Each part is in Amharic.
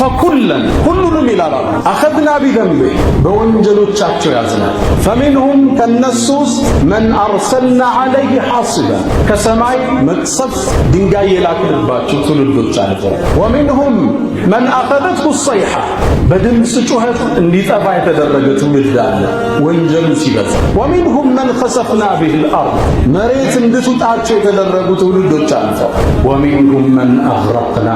ፈኩለን ሁሉንም ይላል አኸዝና ቢዘንቢ በወንጀሎቻቸው ያዝናል። ፈሚንሁም ከነሱ ውስጥ መን አርሰልና ዐለይህ ሐሲበን ከሰማይ መቅሰፍት ድንጋይ የላክንባቸው ትውልዶች አሉ። ወሚንሁም መን አኸዘትሁ ሰይሐ በድምፅ ጩኸት እንዲጠፋ የተደረገ ትውልድ አለ ወንጀሉ ሲበዛ። ወሚንሁም መን ኸሰፍና ቢሂል አርድ መሬት እንድትውጣቸው የተደረጉ ትውልዶች አሉ። ወሚንሁም መን አግረቅና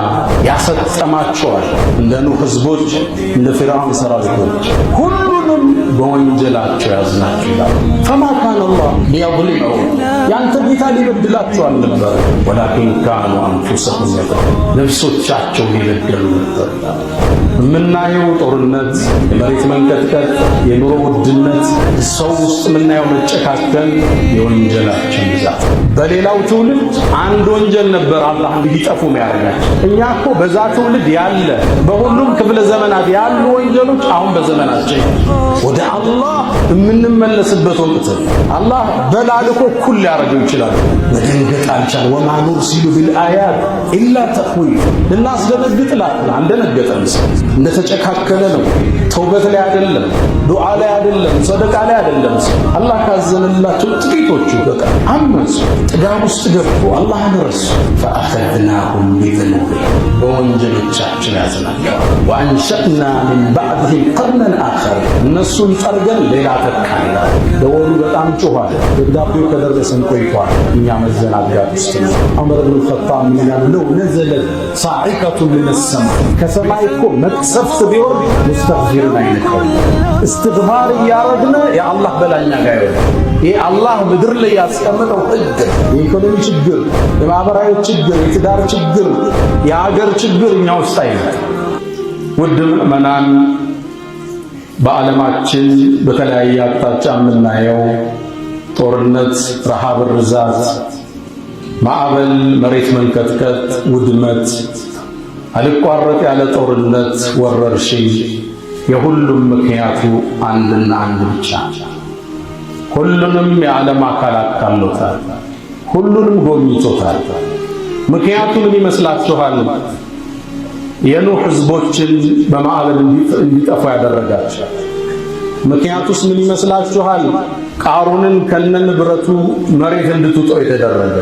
ያሰጠማቸዋል እንደ ኑህ ህዝቦች እንደ ፊርዓውን ሰራዊቶች ሁሉንም በወንጀላቸው ያዝናቸው ይላል። ፈማ ካነ አላህ ሊየዝሊመሁም ያንተ ጌታ ሊበድላቸው አልነበር፣ ወላኪን ካኑ አንፉሰሁም የዝሊሙን ነፍሶቻቸው ሊበድሉ ነበር። የምናየው ጦርነት፣ የመሬት መንቀጥቀጥ፣ የኑሮ ውድነት፣ ሰው ውስጥ የምናየው መጨካከል የወንጀላችን ብዛት። በሌላው ትውልድ አንድ ወንጀል ነበር አላህ እንዲጠፉ የሚያደርጋቸው። እኛ እኮ በዛ ትውልድ ያለ በሁሉም ክፍለ ዘመናት ያሉ ወንጀሎች አሁን በዘመናችን ወደ አላህ የምንመለስበት ወቅት አላህ በላልኮ ኩል ሊያደርገው ይችላል። መደንገጥ አልቻል። ወማ ኑርሲሉ ቢልአያት ኢላ ተኽዊፍ ልናስደነግጥ ላክል አንደነገጠን። እንደተጨካከለ ነው። ተውበት ላይ አይደለም፣ ዱዓ ላይ አይደለም፣ ሰደቃ ላይ አይደለም። አላህ ካዘነላቸው ጥቂቶቹ በቃ አመፁ፣ ጥጋብ ውስጥ ገቡ፣ አላህን ረሱ። ፈአኸዝናሁም ቢዘኑቢሂም በወንጀሎቻቸው ያዝናቸው። ወአንሸእና ሚን ባዕድሂም ቀርነን አኸር እነሱን ጠርገን ሌላ ተካን። ደወሉ በጣም ጮኋል። ደብዳቤው ከደረሰን ቆይቷል። እኛ መዘናጋት ውስጥ ነው። ዑመር ብን ኸጣብ ምን ይላሉ? ለው ነዘለት ሳዒቀቱን ሚነ ሰማይ ከሰማይ እኮ መቅሰፍት ቢወርድ ሙስተግፊርን አይነካው። እስትግፋር እያረግነ የአላህ በላኛ ጋር ይወርድ። ይህ አላህ ምድር ላይ ያስቀመጠው ሕግ የኢኮኖሚ ችግር፣ የማህበራዊ ችግር፣ የትዳር ችግር፣ የአገር ችግር እኛ ውስጥ አይነት። ውድ ምዕመናን በዓለማችን በተለያየ አቅጣጫ የምናየው ጦርነት፣ ረሃብ፣ ርዛት፣ ማዕበል፣ መሬት መንቀጥቀጥ፣ ውድመት፣ አልቋረጥ ያለ ጦርነት፣ ወረርሽኝ የሁሉም ምክንያቱ አንድና አንድ ብቻ። ሁሉንም የዓለም አካል አካሎታል። ሁሉንም ጎብኝቶታል። ምክንያቱ ምን ይመስላችኋል? የኑህ ህዝቦችን በማዕበል እንዲጠፉ ያደረጋቸው ምክንያቱስ ምን ይመስላችኋል? ቃሩንን ከነንብረቱ መሬት እንድትውጠው የተደረገ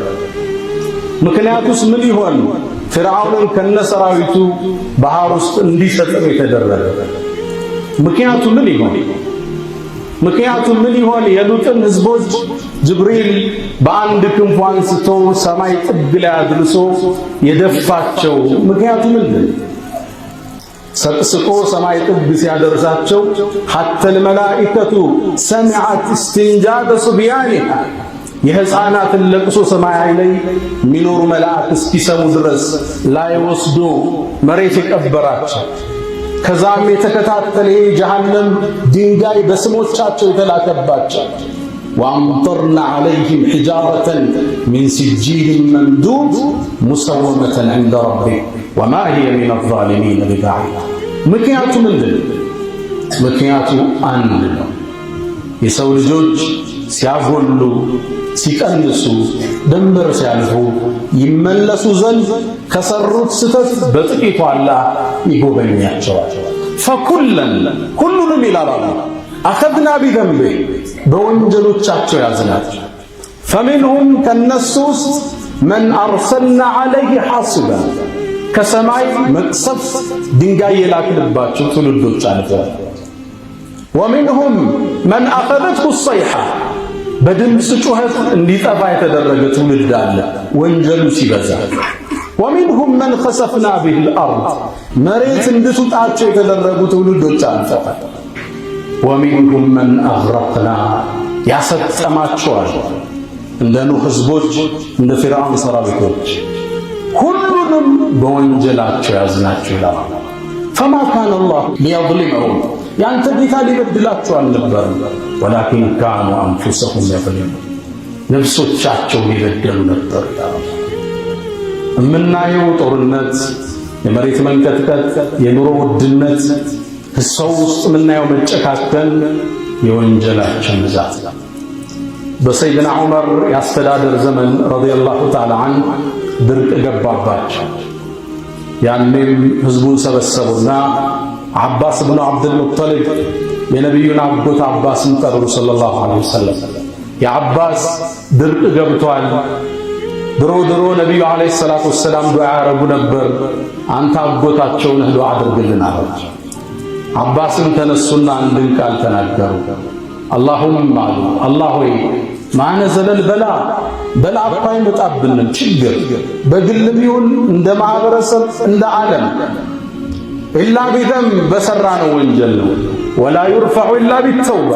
ምክንያቱስ ምን ይሆን? ፊርዓውንን ከነሰራዊቱ ባህር ውስጥ እንዲሰጥም የተደረገ ምክንያቱ ምን ይሆን? ምክንያቱ ምን ይሆን? የሉጥን ህዝቦች ጅብሪል በአንድ ክንፉ አንስቶ ሰማይ ጥግ ላይ አድርሶ የደፋቸው ምክንያቱ ምንድን? ሰቅስቆ ሰማይ ጥግ ሲያደርሳቸው ሐተል መላኢከቱ ሰሚዐት እስቲንጃደ ሱብያኒሃ የሕፃናትን ለቅሶ ሰማይ ላይ የሚኖሩ መላእክት እስኪሰሙ ድረስ ላይ ወስዶ መሬት የቀበራቸው። ከዛም የተከታተለ የጀሃነም ድንጋይ በስሞቻቸው የተላከባቸው ወአምጠርና ዐለይሂም ሒጃረተን ሚን ሲጂሊን መንዱድ ሙሰወመተን ዐንደ ረቢክ ወማ ሂየ ሚነ ዛሊሚን ቢበዒድ። ምክንያቱ ምንድን? ምክንያቱ አንድ ነው። የሰው ልጆች ሲያጎሉ፣ ሲቀንሱ፣ ድንበር ሲያልፉ ይመለሱ ዘንድ ከሰሩት ስተት በጥቂቱ አላህ ይጎበኛቸዋል። ፈኩለን ሁሉንም ይላል አኸዝና ቢዘንቢ በወንጀሎቻቸው ያዝናቸው። ፈሚንሁም ከነሱ ውስጥ መን አርሰልና ዐለይህ ሐሲበን ከሰማይ መቅሰፍት ድንጋይ የላክንባቸው ትውልዶች አሉ። ወሚንሁም መን አኸዘትሁ ሰይሐ በድምፅ ጩኸት እንዲጠፋ የተደረገ ትውልድ አለ ወንጀሉ ሲበዛ። ወሚንሁም መን ኸሰፍና ቢሂል አርድ መሬት እንድትውጣቸው የተደረጉ ትውልዶች አልፈዋል። ወሚንሁም መን አግረቅና ያሰጠማቸዋል እንደ ኑህ ህዝቦች እንደ ፊርዓውን ሰራዊቶች ሁሉንም በወንጀላቸው ያዝናቸው ይላል። ፈማ ካነ አላህ ሊየዝሊመሁም ያንተ ጌታ ሊበድላቸው አልነበረም፣ ወላኪን ካኑ አንፉሰሁም የዝሊሙን ነፍሶቻቸው ሊበደሉ ነበር። የምናየው ጦርነት፣ የመሬት መንቀጥቀጥ፣ የኑሮ ውድነት፣ ሰው ውስጥ የምናየው መጨካከል የወንጀላችን ብዛት። በሰይድና ዑመር የአስተዳደር ዘመን ረዲየላሁ ተዓላ ዐንሁ ድርቅ ገባባቸው። ያኔም ህዝቡን ሰበሰቡና አባስ ኢብኑ አብዱል ሙጠሊብ የነቢዩን አጎት አባስን ጠሩ ሰለላሁ ዐለይሂ ወሰለም። የአባስ ድርቅ ገብቷል። ድሮ ነቢዩ ዐለይሂ ሰላቱ ወሰላም ዱዓ ያረጉ ነበር። አንተ አጎታቸው ነህ፣ ዱዓ አድርግልን አላቸው። አባስም ተነሱና አንድን ቃል ተናገሩ። አላሁመ አሉ፣ አላህ ሆይ ማነዘለል በላ እኮ አይመጣብንም ችግር በግልም ይሁን እንደ ማህበረሰብ እንደ ዓለም ኢላ ቢደም በሰራነው ወንጀል ነው። ወላ ዩርፈዑ ኢላ ቢተውባ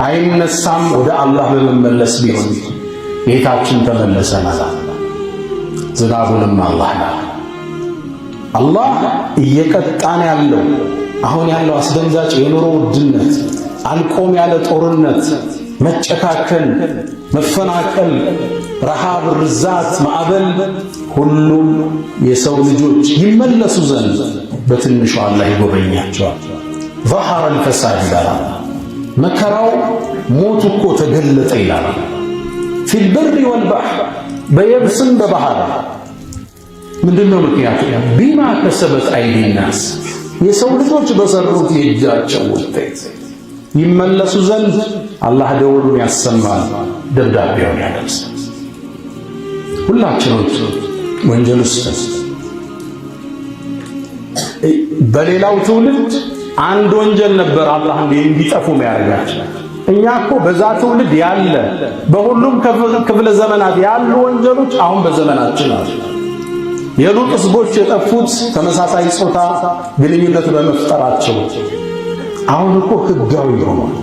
አይነሳም ወደ አላህ በመመለስ ቢሆን ጌታችን ተመለሰናል። ዝናቡንም አላህ እየቀጣን ያለው አሁን ያለው አስደንጋጭ የኑሮ ውድነት፣ አልቆም ያለ ጦርነት፣ መጨካከል፣ መፈናቀል፣ ረሃብ፣ ርዛት፣ ማዕበል ሁሉም የሰው ልጆች ይመለሱ ዘንድ በትንሹ አላህ ይጎበኛቸዋል። ظهر الفساد ይላል። መከራው ሞቱ እኮ ተገለጠ ይላል። في البر والبحر በየብስም በባህር ምንድነው ምክንያቱ? ቢማ ከሰበት አይዲ الناس የሰው ልጆች በሰሩት የእጃቸው ውጤት ይመለሱ ዘንድ አላህ ደወሉን ያሰማል፣ ደብዳቤውን ያደርሳል። ሁላችንም ወንጀል ውስጥ በሌላው ትውልድ አንድ ወንጀል ነበር አላህ እንዲጠፉ የሚያደርጋቸው። እኛ እኮ በዛ ትውልድ ያለ በሁሉም ክፍለ ዘመናት ያሉ ወንጀሎች አሁን በዘመናችን አሉ። የሉጥ ሕዝቦች የጠፉት ተመሳሳይ ጾታ ግንኙነት በመፍጠራቸው አሁን እኮ ህጋዊ ሆኗል።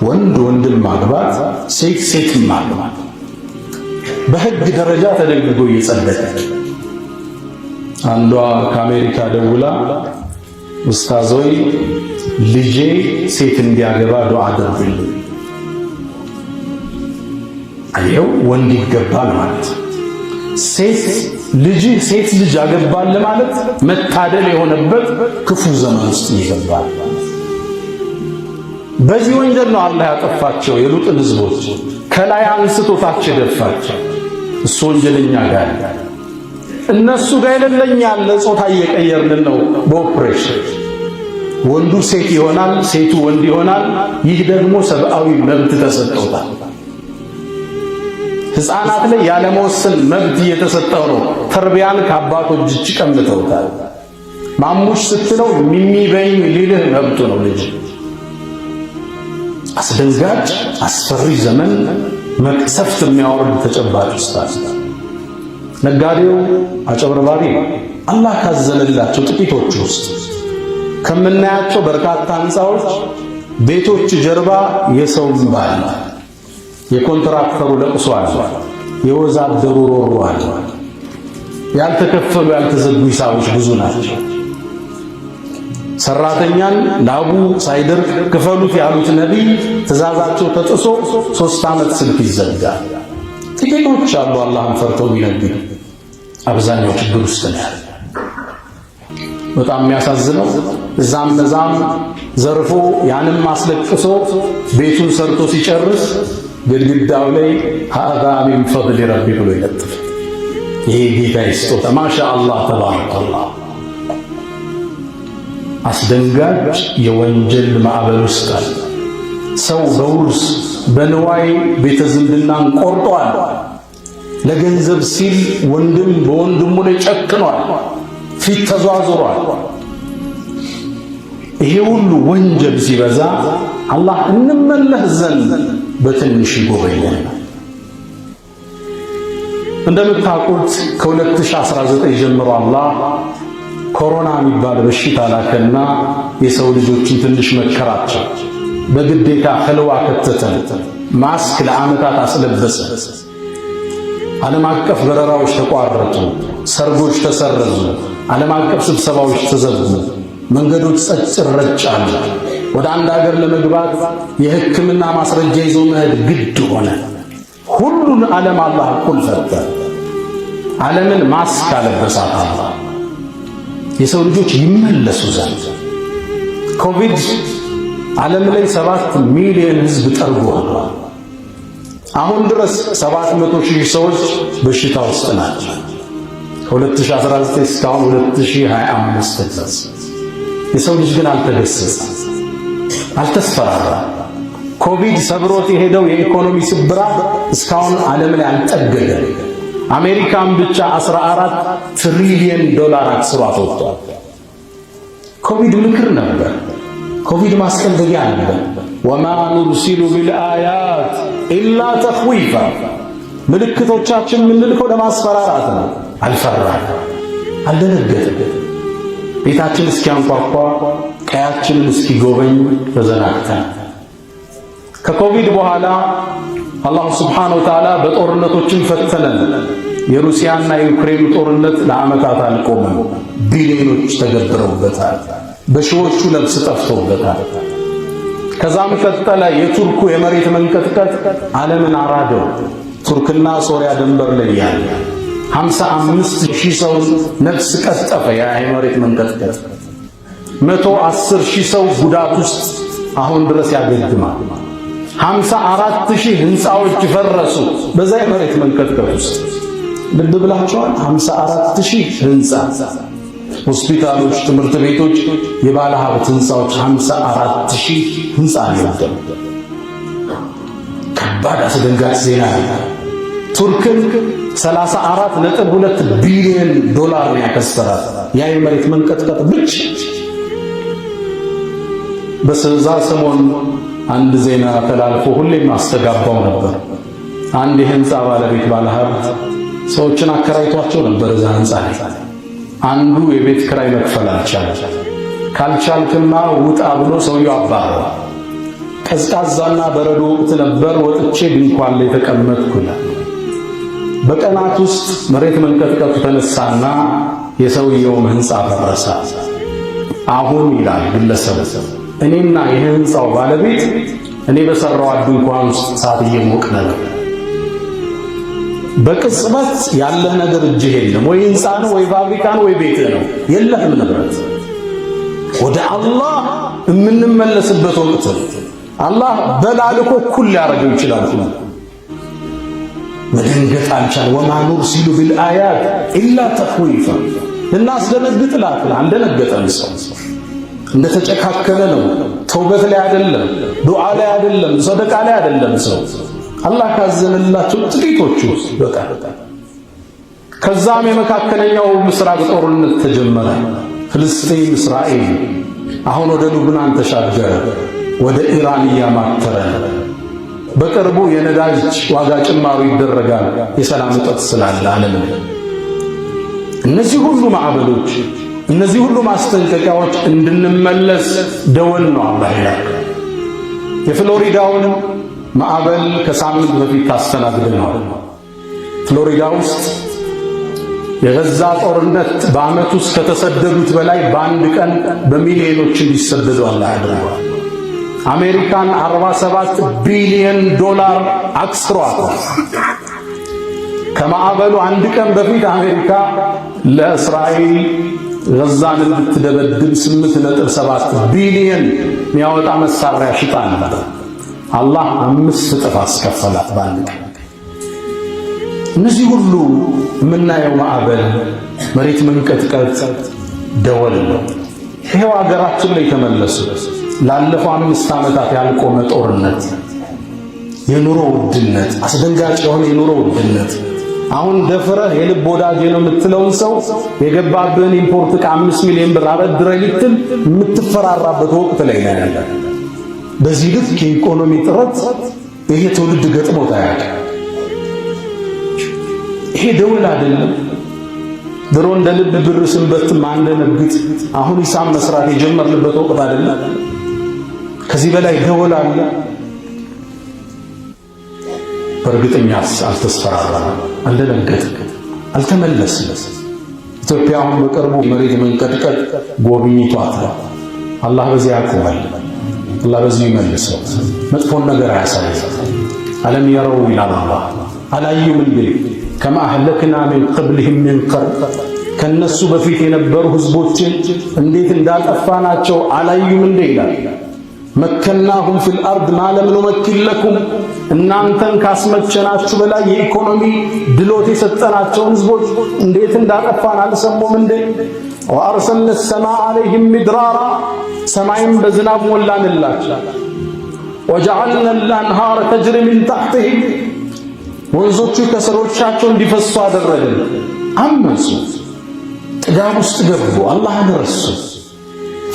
ወንድ ወንድን ማግባት፣ ሴት ሴትን ማግባት በህግ ደረጃ ተደንግጎ እየጸደቀ አንዷ ከአሜሪካ ደውላ ኡስታዞይ ልጄ ሴት እንዲያገባ ዱዓ አድርጉልኝ። አየው ወንድ ይገባል ማለት ሴት ልጅ አገባል ማለት መታደል የሆነበት ክፉ ዘመን ውስጥ ይገባል። በዚህ ወንጀል ነው አላህ ያጠፋቸው የሉጥን ህዝቦች ከላይ አንስቶ ታች ደፋቸው። እሱ ወንጀለኛ ጋር እነሱ ጋር የሌለኛ ያለ ጾታ እየቀየርን ነው በኦፕሬሽን ወንዱ ሴት ይሆናል፣ ሴቱ ወንድ ይሆናል። ይህ ደግሞ ሰብአዊ መብት ተሰጥቶታል። ህፃናት ላይ ያለመወሰን መብት እየተሰጠው ነው። ተርቢያን ከአባቶች እጅ ቀምተውታል። ማሙሽ ስትለው ሚሚ በይኝ ሊልህ መብቱ ነው ልጅ። አስደንጋጭ አስፈሪ ዘመን መቅሰፍት የሚያወርድ ተጨባጭ ውስጥ ነጋዴው አጨበርባሪ አላህ ካዘነላቸው ጥቂቶች ውስጥ ከምናያቸው በርካታ ህንፃዎች ቤቶች ጀርባ የሰው እንባ አለ፣ የኮንትራክተሩ ለቅሶ አለ፣ የወዛደሩ ሮሮ አለ። ያልተከፈሉ ያልተዘጉ ሂሳቦች ብዙ ናቸው። ሰራተኛን ላቡ ሳይደርቅ ክፈሉት ያሉት ነቢይ ትእዛዛቸው ተጥሶ 3 ዓመት ስልክ ይዘጋል። ጥቂቶች አሉ አላህን ፈርተው ቢነግሩ፣ አብዛኛው ችግር ውስጥ ነው። በጣም የሚያሳዝነው እዛም ዘርፎ ያንም አስለቅሶ ቤቱን ሰርቶ ሲጨርስ ግድግዳው ላይ ሃዛ ሚን ፈድሊ ረቢ ብሎ ይለጥፍ። ይሄ ጌታ ይስጦታ ማሻአላህ ተባረከላህ። አስደንጋጭ የወንጀል ማዕበል ውስጥ አለ። ሰው በውርስ በንዋይ ቤተ ዝምድናን ቆርጧል። ለገንዘብ ሲል ወንድም በወንድሙ ላይ ጨክኗል፣ ፊት ተዟዙሯል። ይሄ ሁሉ ወንጀል ሲበዛ አላህ እንመለስ ዘንድ በትንሽ ይጎበኛል። እንደምታውቁት ከ2019 ጀምሮ አላህ ኮሮና የሚባል በሽታ ላከና የሰው ልጆችን ትንሽ መከራቸው። በግዴታ ኸልዋ ከተተን፣ ማስክ ለዓመታት አስለበሰ። ዓለም አቀፍ በረራዎች ተቋረጡ፣ ሰርጎች ተሰረዙ፣ ዓለም አቀፍ ስብሰባዎች ተዘጉ፣ መንገዶች ጸጥ ረጭ አሉ። ወደ አንድ ሀገር ለመግባት የሕክምና ማስረጃ ይዞ መሄድ ግድ ሆነ። ሁሉን ዓለም አላህ እኩል ፈተ። ዓለምን ማስክ አለበሳት አላህ የሰው ልጆች ይመለሱ ዘንድ። ኮቪድ ዓለም ላይ 7 ሚሊዮን ህዝብ ጠርጓል። አሁን ድረስ 700,000 ሰዎች በሽታ ውስጥ ናቸው። ከ2019 እስካሁን 2025 ድረስ የሰው ልጅ ግን አልተገሰጸም፣ አልተስፈራራም። ኮቪድ ሰብሮት የሄደው የኢኮኖሚ ስብራት እስካሁን ዓለም ላይ አልጠገገም። አሜሪካን ብቻ 14 ትሪሊየን ዶላር አክስሯት ወጥቷል። ኮቪድ ምክር ነበር፣ ኮቪድ ማስጠንቀቂያ ነበር። ወማ ኑርሲሉ ቢልአያት ኢላ ተኽዊፋ፣ ምልክቶቻችን የምንልከው ለማስፈራራት ነው። አልፈራም፣ አልደነገጥም። ቤታችን እስኪያንኳኳ ቀያችንን እስኪጎበኝ ተዘናግተን። ከኮቪድ በኋላ አላሁ ስብሓነሁ ወተዓላ በጦርነቶችን ፈተነን። የሩሲያና የዩክሬን ጦርነት ለዓመታት አልቆመም። ቢሊዮኖች ተገብረውበታል። በሺዎቹ ነፍስ ጠፍቶበታል። ከዛም ቀጠለ የቱርኩ የመሬት መንቀጥቀጥ ዓለምን አራደው። ቱርክና ሶሪያ ድንበር ላይ ያለ 55,000 ሰው ነፍስ ቀጠፈ። ያ የመሬት መንቀጥቀጥ 110,000 ሰው ጉዳት ውስጥ አሁን ድረስ ያገግማል። 54,000 ህንፃዎች ፈረሱ በዛ የመሬት መንቀጥቀጥ ውስጥ። ልብ ብላችኋል? 54,000 ህንፃ፣ ሆስፒታሎች፣ ትምህርት ቤቶች፣ የባለ ሀብት ህንፃዎች 54,000 ህንፃ ነው። ከባድ አስደንጋጭ ዜና ነው። ቱርክን 34.2 ቢሊዮን ዶላር ነው ያከሰራት ያ የመሬት መንቀጥቀጥ ብቻ። በዛ ሰሞን አንድ ዜና ተላልፎ ሁሌም አስተጋባው ነበር። አንድ የህንፃ ባለቤት ባለሀብት ሰዎችን አከራይቷቸው ነበር እዛ ህንፃ ላይ። አንዱ የቤት ክራይ መክፈል አልቻለም። ካልቻልክማ ውጣ ብሎ ሰውየው አባረረ። ቀዝቃዛና በረዶ ወቅት ነበር። ወጥቼ ድንኳን ላይ ተቀመጥኩ። በቀናት ውስጥ መሬት መንቀጥቀጡ ተነሳና የሰውየውም ህንፃ ፈረሰ። አሁን ይላል ግለሰብ እኔና የህንፃው ባለቤት እኔ በሰራው ድንኳን ውስጥ እሳት እየሞቅን ነው። በቅጽበት ያለህ ነገር እጅህ የለም። ወይ ህንፃ ነው ወይ ፋብሪካ ነው ወይ ቤት ነው፣ የለህም ንብረት። ወደ አላህ የምንመለስበት ወቅት አላህ በላልኮ ኩል ሊያደርገው ይችላል። መደንገጥ አልቻል። ወማ ኑርሲሉ ቢልአያት ኢላ ተኽዊፋ፣ ልናስደነግጥ ላክል አንደነገጠን። ሰው እንደተጨካከለ ነው። ተውበት ላይ አይደለም፣ ዱዓ ላይ አይደለም፣ ሰደቃ ላይ አይደለም። ሰው አላህ ካዘነላቸው ጥቂቶቹ በቃ። ከዛም የመካከለኛው ምስራቅ ጦርነት ተጀመረ። ፍልስጤም፣ እስራኤል፣ አሁን ወደ ሉብናን ተሻገረ፣ ወደ ኢራን እያማተረ። በቅርቡ የነዳጅ ዋጋ ጭማሪ ይደረጋል፣ የሰላም እጦት ስላለ ዓለም። እነዚህ ሁሉ ማዕበሎች፣ እነዚህ ሁሉ ማስጠንቀቂያዎች እንድንመለስ ደወል ነው አላህ ይላል። የፍሎሪዳውን ማዕበል ከሳምንት በፊት ታስተናግደናል። ፍሎሪዳ ውስጥ የገዛ ጦርነት በዓመት ውስጥ ከተሰደዱት በላይ በአንድ ቀን በሚሊዮኖች እንዲሰደዱ አላህ ያደርጋል። አሜሪካን 47 ቢሊዮን ዶላር አክስሯታል። ከማዕበሉ አንድ ቀን በፊት አሜሪካ ለእስራኤል ገዛን እንድትደበድብ 8.7 ቢሊዮን የሚያወጣ መሳሪያ ሽጣ ነበር። አላህ 5 እጥፍ አስከፈላት በአንድ ቀን። እነዚህ ሁሉ የምናየው ማዕበል፣ መሬት መንቀጥቀጥ ደወል ነው። ይሄው ሀገራችን ላይ ተመለሱ። ላለፈው 5 ዓመታት ያልቆመ ጦርነት፣ የኑሮ ውድነት፣ አስደንጋጭ የሆነ የኑሮ ውድነት። አሁን ደፍረህ የልብ ወዳጄ ነው የምትለውን ሰው የገባብህን ኢምፖርት ዕቃ 5 ሚሊዮን ብር አበድረህ ልትል የምትፈራራበት ወቅት ላይ ነው ያለ። በዚህ ልክ የኢኮኖሚ ጥረት ይሄ ትውልድ ገጥሞት አያውቅም። ይሄ ደውል አይደለም። ድሮ እንደ ልብ ብር ስንበትም አንደነግጥ። አሁን ሂሳብ መስራት የጀመርንበት ወቅት አይደለም። ከዚህ በላይ ደወል አለ? በእርግጠኛስ አልተስፈራራንም፣ አልደነገጥንም፣ አልተመለስንም። ኢትዮጵያ አሁን በቅርቡ መሬት መንቀጥቀጥ ጎብኝቷታል። አላህ በዚህ ያቆማል፣ አላህ በዚህ ይመልሰው፣ መጥፎን ነገር አያሳየው። አለም የረው ይላል አላህ፣ አላዩም እንዴ ከማ አህለክና ሚን ቀብልህም ሚን ቀርን፣ ከነሱ በፊት የነበሩ ህዝቦችን እንዴት እንዳጠፋናቸው አላዩም እንዴ ይላል። መከናሁም ፊል አርድ ማለም ኑመኪን ለኩም እናንተን ካስመቸናችሁ በላይ የኢኮኖሚ ድሎት የሰጠናቸውን ህዝቦች እንዴት እንዳጠፋን አልሰሙም እንዴ? ወአርሰልነ ሰማአ ዐለይሂም ሚድራራ ሰማይም በዝናብ ሞላንላቸው። ወጀዐልነ አልአንሃረ ተጅሪ ሚን ተሕቲሂም ወንዞቹ ከስሮቻቸው እንዲፈሱ አደረግን። አመፁ፣ ጥጋብ ውስጥ ገቡ፣ አላህን ረሱ።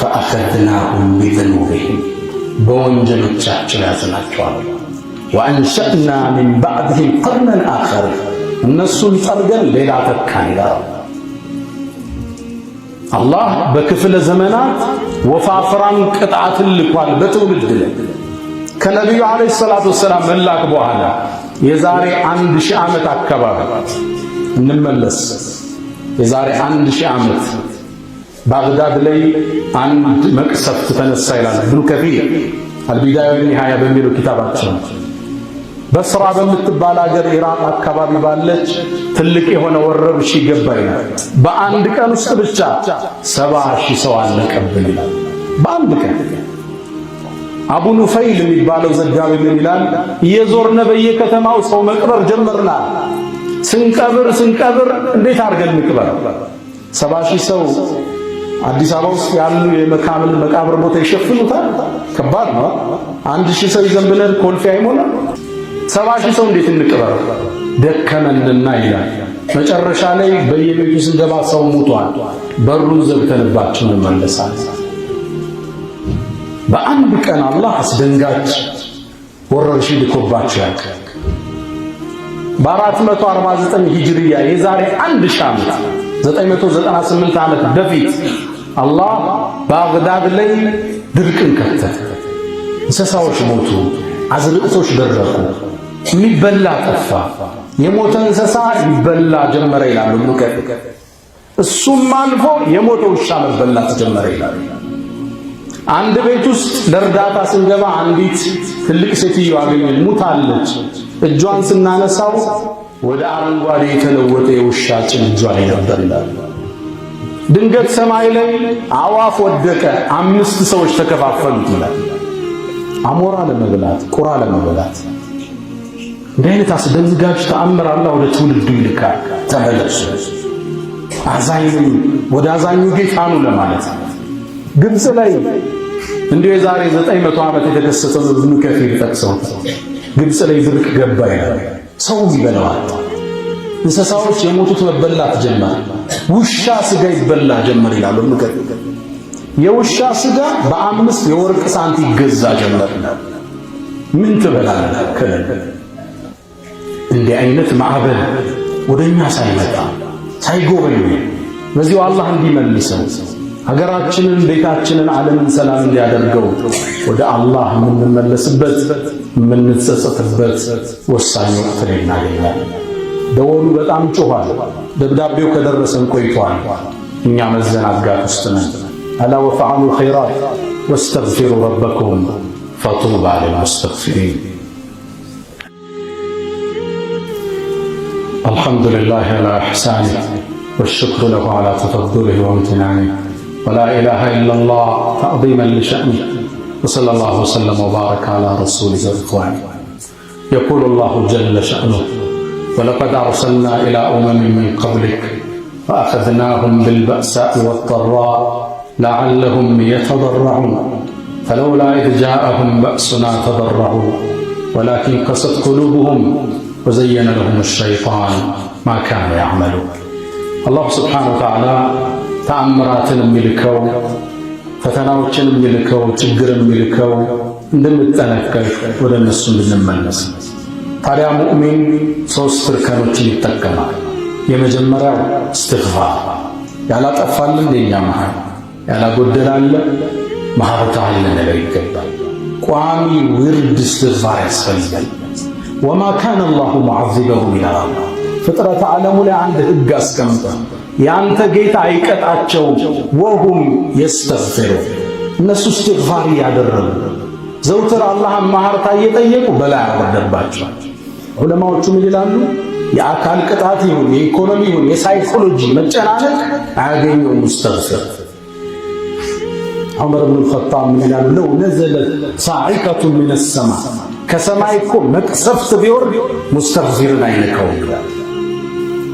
ፈአኸዝናሁም ቢዘኑቢሂም በወንጀሎቻቸው ያዝናቸዋል። ወአንሸእና ሚን ባዕድህም ቀርነን አኸር እነሱን ጠርገን ሌላ ተካን ይላል አላህ። በክፍለ ዘመናት ወፋፍራም ቅጣትን ልኳል በትውልድ ላይ ከነቢዩ ዓለይሂ ሰላቱ ወሰላም መላክ በኋላ የዛሬ 1000 ዓመት አካባቢ እንመለስ። የዛሬ 1000 ዓመት ባግዳድ ላይ አንድ መቅሰፍት ተነሳ ይላል ኢብኑ ከሲር አልቢዳያ ወኒሃያ በሚለው ኪታባቸው። በስራ በምትባል ሀገር ኢራቅ አካባቢ ባለች ትልቅ የሆነ ወረርሽኝ ገባ ይላል። በአንድ ቀን ውስጥ ብቻ 70,000 ሰው አለቀብን ይላል። በአንድ ቀን አቡ ኑፈይል የሚባለው ዘጋቢ ምን ይላል? እየዞርነ በየከተማው ሰው መቅበር ጀመርና ስንቀብር እንዴት አድርገን እንቅበር? 70,000 ሰው አዲስ አበባ ውስጥ ያሉ የመካምን መቃብር ቦታ ይሸፍኑታል? ከባድ ነው። 1000 ሰው ይዘን ብለን ኮልፌ አይሞላ። 70,000 ሰው እንዴት እንቅበር? ደከመንና ይላል። መጨረሻ ላይ በየቤቱ ስንገባ ሰው ሞቷል። በሩን ዘግተንባቸው እንመለሳለን። በአንድ ቀን አላህ አስደንጋጭ ወረርሽኝ ልኮባቸው ያውቃል። በ449 ሂጅሪያ የዛሬ 1000 ዓመት 998 ዓመት በፊት አላህ ባግዳድ ላይ ድርቅን ከተተ። እንስሳዎች ሞቱ፣ አዝርዕቶች ደረቁ፣ የሚበላ ጠፋ። የሞተ እንስሳ ይበላ ጀመረ ይላሉ ኢብኑ ከሲር። እሱም አልፎ የሞተ ውሻ መበላት ጀመረ ይላሉ። አንድ ቤት ውስጥ ለእርዳታ ስንገባ አንዲት ትልቅ ሴትዮ አገኘን፣ ሙታለች። እጇን ስናነሳው ወደ አረንጓዴ የተለወጠ የውሻ ጭን እጇ ላይ ነበር ይላል። ድንገት ሰማይ ላይ አዋፍ ወደቀ፣ 5 ሰዎች ተከፋፈሉት ይላል። አሞራ ለመብላት፣ ቁራ ለመብላት። እንዲህ አይነት አስደንጋጭ ተአምር አላህ ወደ ትውልዱ ይልካል። ተመለሱ፣ አዛኙ ወደ አዛኙ ጌታ ነው ለማለት ነው። ግብጽ ላይ እንዲሁ የዛሬ 900 ዓመት የተከሰተው ኢብኑ ከሲር ጠቅሰው ግብጽ ላይ ድርቅ ገባ ይላል። ሰው ይበላዋል። እንስሳዎች የሞቱት መበላት ጀመረ። ውሻ ስጋ ይበላ ጀመር ይላል ኢብኑ ከሲር። የውሻ ስጋ በ5 የወርቅ ሳንቲም ይገዛ ጀመር። ምን ትበላለህ ከለለ? እንዲህ አይነት ማዕበል ወደኛ ሳይመጣ ሳይጎበኝ በዚሁ አላህ እንዲመልሰው ሀገራችንን፣ ቤታችንን፣ ዓለምን ሰላም እንዲያደርገው ወደ አላህ የምንመለስበት የምንጸጸትበት ወሳኝ ወቅት ላይ እናገኛለን። ደወሉ በጣም ጮኋል። ደብዳቤው ከደረሰን ቆይቷል። እኛ መዘናጋት ውስጥ ነን። አላ ወፈዐሉ ኸይራት ወስተግፊሩ ረበኩም ፈጡባ ሊልሙስተግፊሪን። አልሐምዱሊላህ ዐላ ኢሕሳኒህ ወሽክሩ ለሁ ዐላ ተፈዱሊህ ወምትናኒህ ولا إله إلا الله تعظيما لشأنه وصلى الله وسلم وبارك على رسوله الرضواني. يقول الله جل شأنه ولقد أرسلنا إلى أمم من قبلك فأخذناهم بالبأساء والضراء لعلهم يتضرعون فلولا إذ جاءهم بأسنا تضرعوا ولكن قست قلوبهم وزين لهم الشيطان ما كانوا يعملون. الله سبحانه وتعالى ተአምራትን የሚልከው ፈተናዎችን የሚልከው ችግር የሚልከው እንድንጠነቀቅ ወደ እነሱ እንድንመለስ። ታዲያ ሙእሚን 3 እርከኖችን ይጠቀማል። የመጀመሪያው እስትግፋር። ያላጠፋል እንደኛ መሃል ያላጎደላለ ማህበታል ልንለው ይገባል። ቋሚ ውርድ እስትግፋር ያስፈልጋል። ወማ ካነ አላሁ ሙዐዚበሁም ይላል። ፍጥረት ዓለሙ ላይ አንድ ህግ አስቀምጧል። ያንተ ጌታ አይቀጣቸውም። ወሁም የስተግፊሩ እነሱ እስትግፋር ያደረጉ ዘውትር አላህን ማህርታ እየጠየቁ በላይ አወረደባቸው። ዑለማዎቹ ምን ይላሉ? የአካል ቅጣት ይሁን የኢኮኖሚ ይሁን የሳይኮሎጂ መጨናነቅ አያገኘውም ሙስተግፊር። ዑመር ብን ኸጣብ ምን ይላሉ? ለው ነዘለት ሳዒቀቱን ሚነ ሰማ ከሰማይ እኮ መቅሰፍት ቢወርድ ሙስተግፊርን አይነካውም ይላል።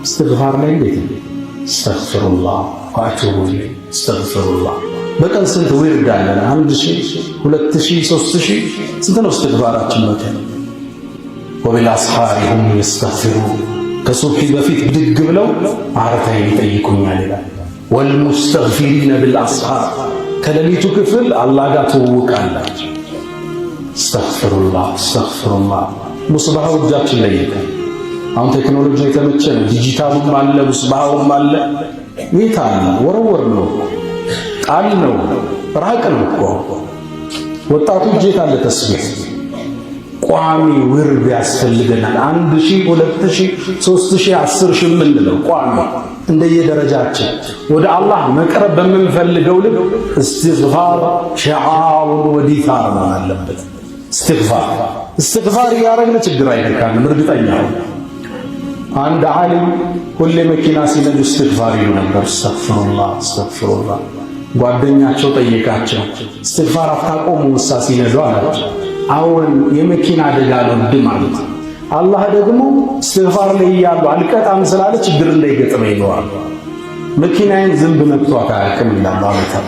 እስትግፋር ላይ እንዴት ነው? እስተግፊሩላህ ወአቱቡ ኢለይህ እስተግፊሩላህ። በቀን ስንት ዊርድ አለን? 1000 2000 3000 ስንት ነው እስትግፋራችን? በቀን ወቢልአስሓሪ ሁም የስተግፊሩን ከሱብሒ በፊት ብድግ ብለው ማረታዬን ይጠይቁኛል ይላል። ወልሙስተግፊሪነ ቢልአስሓር ከሌሊቱ ክፍል አላህ ጋር ትውውቃላችሁ። እስተግፊሩላህ እስተግፊሩላህ። ሙስባሃው እጃችን ላይ ይገኛል። አሁን ቴክኖሎጂ የተመቸ ነው። ዲጂታሉም አለ ሙስባሃውም አለ። የት አለ? ወረወር ነው ቃል ነው ራቅ ነው እኮ ወጣቱ እጄት አለ ተስቢህ ቋሚ ውርድ ያስፈልገናል። 1000 2000 3000 10000 የምንለው ቋሚ እንደየደረጃችን ወደ አላህ መቅረብ በምንፈልገው ልክ እስትግፋር ሸዓሩን ወዲፋር ነው አለበት። እስትግፋር እያደረግን ችግር አይነካንም። እርግጠኛ አንድ ዓሊም ሁሌ መኪና ሲነዱ እስትግፋር ይሉ ነበር። እስተግፊሩላህ እስተግፊሩላህ። ጓደኛቸው ጠየቃቸው፣ እስትግፋር አታቆሙ ውሳ ሲነዱ አላቸው። አሁን የመኪና አደጋ አልወድም አሉት። አላህ ደግሞ እስትግፋር ላይ እያሉ አልቀጣም ስላለ ችግር እንዳይገጥመኝ ይለዋል። መኪናዬን ዝንብ መጥቷት አያውቅም ይላል ማለት ነው።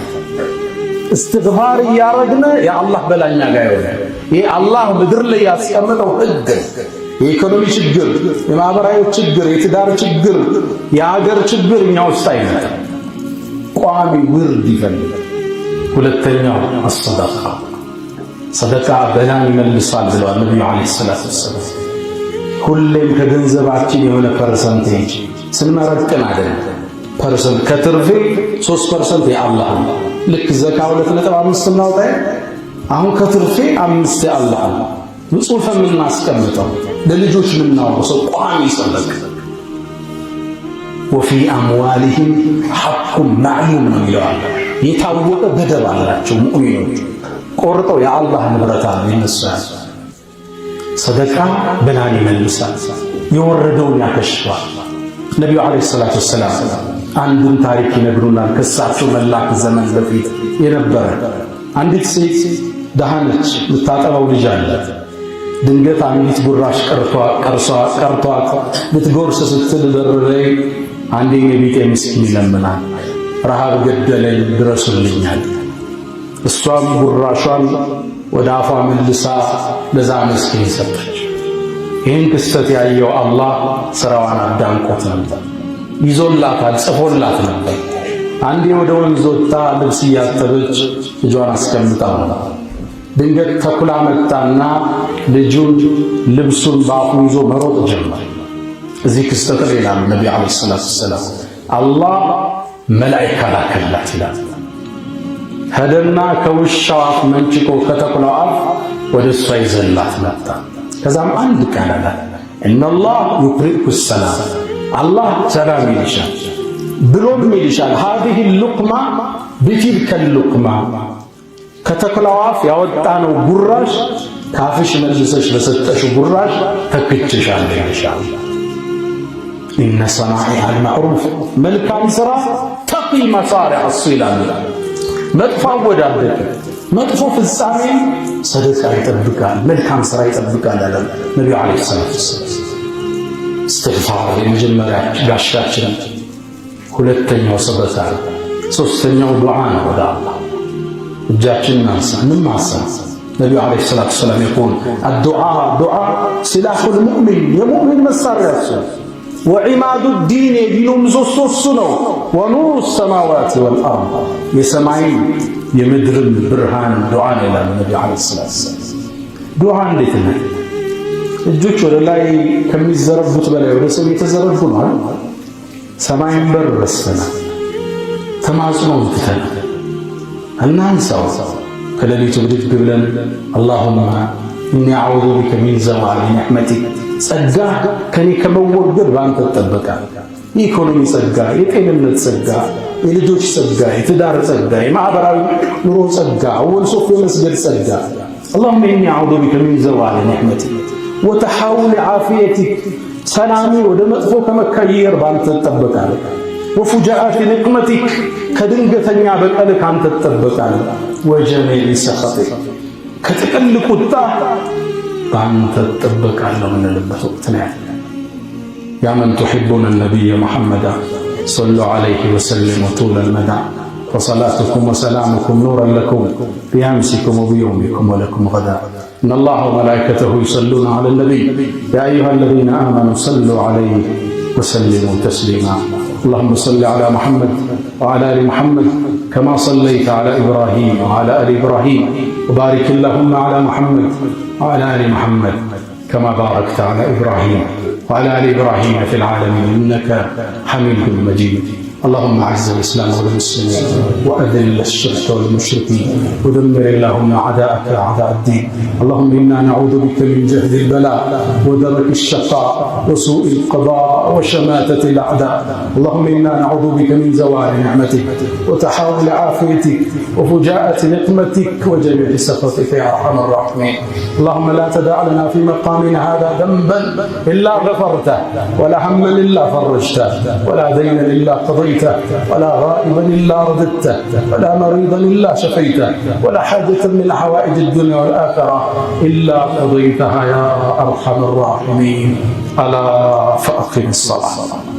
እስትግፋር እያረግነ የአላህ በላኛ ጋር ይሆናል። ይሄ አላህ ምድር ላይ ያስቀመጠው ህግ፣ የኢኮኖሚ ችግር፣ የማህበራዊ ችግር፣ የትዳር ችግር፣ የሀገር ችግር እኛ ውስጥ አይመጣም። ቋሚ ውርድ ይፈልጋል። ሁለተኛው አሰደቃ ሰደቃ በላን ይመልሳል ብለዋል ነብዩ አለይሂ ሰላቱ ወሰላም። ሁሌም ከገንዘባችን የሆነ ፐርሰንቴጅ ስንመረቅን አይደለም ፐርሰንት ከትርፌ 3% የአላህ ነው። ልክ ዘካ 2.5 እናውጣ። አሁን ከትርፌ 5 የአላህ ነው። ንጹህ የምናስቀምጠው ለልጆች የምናወርሰው ቋሚ ሰደቃ። ወፊ አምዋሊሂም ሐቁን ማዕሉም ነው ይለዋል። የታወቀ ገደብ አላቸው ሙእሚኖች ቆርጠው የአላህ ንብረት አለ ይነሳል። ሰደቃ በላን ይመልሳል፣ የወረደውን ያከሽፋል። ነቢዩ ዓለይሂ ሰላቱ ወሰላም አንዱን ታሪክ ይነግሩናል። ከሳቸው መላክ ዘመን በፊት የነበረ አንዲት ሴት ደሃ ነች፣ የምታጠባው ልጅ አላት። ድንገት አንዲት ጉራሽ ቀርቷት ልትጎርስ ስትል በር ላይ አንዴ የቢጤ ምስኪን ይለምናል። ረሃብ ገደለኝ ድረሱልኛል። እሷም ጉራሿን ወደ አፏ መልሳ ለዛ ምስኪን ሰጠች። ይህን ክስተት ያየው አላህ ስራዋን አዳንቆት ነበር፣ ይዞላታል፣ ጽፎላት ነበር። አንዴ ወደ ወንዝ ወጥታ ልብስ እያጠበች ልጇን አስቀምጣ ነው። ድንገት ተኩላ መጣና ልጁን ልብሱን በአፉ ይዞ መሮጥ ጀመረ። እዚህ ክስተት ላይ ይላል ነብዩ አለይሂ ሰላቱ ወሰላም አላህ መላኢካ ላከላት ይላል። ሄደና ከውሻው አፍ መንጭቆ ከተኩላው አፍ ወደ እሷ ይዘላት መጣ። ከዛም አንድ ቃል አለ ኢነላህ ዩቅሪኡኩ ሰላም፣ አላህ ሰላም ይልሻል ብሎም ይልሻል። ሃዚህ ሉቅማ ቢቲልከ ሉቅማ፣ ከተኩላው አፍ ያወጣነው ጉራሽ ካፍሽ መልሰሽ በሰጠሽው ጉራሽ ተክችሻለሁ ይልሻል። ኢነ ሰናኢዐል ማዕሩፍ፣ መልካም ሥራ ተቂ መሳሪዐ ሲላም፣ መጥፎ አወዳደቅ መጥፎ ፍጻሜ ሰደቃ ይጠብቃል፣ መልካም ሥራ ይጠብቃል አለ ነብዩ አለይሂ ሰላቱ ወሰላም። እስትግፋር የመጀመሪያ ጋሻችን፣ ሁለተኛው ሰበታ፣ ሶስተኛው ዱዓ ነው። ወደ አላህ እጃችንን አንሳ ምን ማሰብ ነብዩ አለይሂ ሰላቱ ወሰላም ይቆል አዱዓ ዱዓ ሲላሁል ሙእሚን፣ የሙእሚን መሳሪያ ነው። ወዒማዱ ዲን፣ የዲኑ ምሰሶ እሱ ነው። ወኑሩ ሰማዋት ወልአርድ፣ የሰማይ የምድርን ብርሃን ዱዓ ይላል ነብዩ አለይሂ ሰላቱ ወሰላም። ዱዓ እንዴት ነው? እጆች ወደ ላይ ከሚዘረቡት በላይ ወደ ሰው የተዘረቡ ነው። ሰማይን በር ረስተናል፣ ተማጽኖን ትተናል። እናንሳው ከሌሊቱ ብድግ ብለን አላሁማ ኢኒ አዑዙ ቢከ ሚን ዘዋሊ ኒዕመቲክ፣ ጸጋ ከኔ ከመወገድ ባንተ ተጠበቃል። የኢኮኖሚ ጸጋ፣ የጤንነት ጸጋ፣ የልጆች ጸጋ፣ የትዳር ጸጋ፣ የማህበራዊ ኑሮ ጸጋ፣ አወል ሶፍ የመስገድ ጸጋ። አላሁመ ኢኒ አዑዙ ቢከ ሚን ዘዋሊ ኒዕመቲክ ወተሐውል ዓፊየቲክ፣ ሰላሚ ወደ መጥፎ ከመቀየር ባንተ ተጠበቃል። ወፉጃአት ንቅመቲክ ከድንገተኛ በቀልህ አንተ ትጠበቃለህ። ወጀሚዕ ሰኸጢክ ከጥቅል ቁጣ በአንተ ትጠበቃለህ ምንልበት ወቅት ነው ያለ። ያ መን ቱሒቡነ ነቢየ ሙሐመዳ ሰሉ ዐለይሂ ወሰሊሙ ጡለል መዳ ወሰላቱኩም ወሰላሙኩም ኑረን ለኩም ቢአምሲኩም ወቢየውሚኩም ወለኩም ገዳ ኢነላሀ ወመላኢከተሁ ዩሰሉነ ዐለን ነቢይ ያ አዩሀለዚነ አመኑ ሰሉ ዐለይሂ ወሰሊሙ ተስሊማ اللهم صل على محمد وعلى آل محمد كما صليت على إبراهيم وعلى آل إبراهيم وبارك اللهم على محمد وعلى آل محمد كما باركت على إبراهيم وعلى آل إبراهيم في العالمين إنك حميد مجيد. اللهم أعز الإسلام والمسلمين وأذل الشرك والمشركين ودمر اللهم أعداءك أعداء الدين. اللهم إنا نعوذ بك من جهد البلاء ودرك الشقاء وسوء القضاء وشماتة الأعداء. اللهم إنا نعوذ بك من زوال نعمتك وتحول عافيتك وفجاءة نقمتك وجميع سخطك يا أرحم الراحمين. اللهم لا تدع لنا في مقامنا هذا ذنبا إلا غفرته ولا هما إلا فرجته ولا دينا إلا قضيته ولا غائبا إلا رددته ولا مريضا إلا شفيته ولا حاجة من حوائج الدنيا والآخرة إلا قضيتها يا أرحم الراحمين. ألا فأقم الصلاة.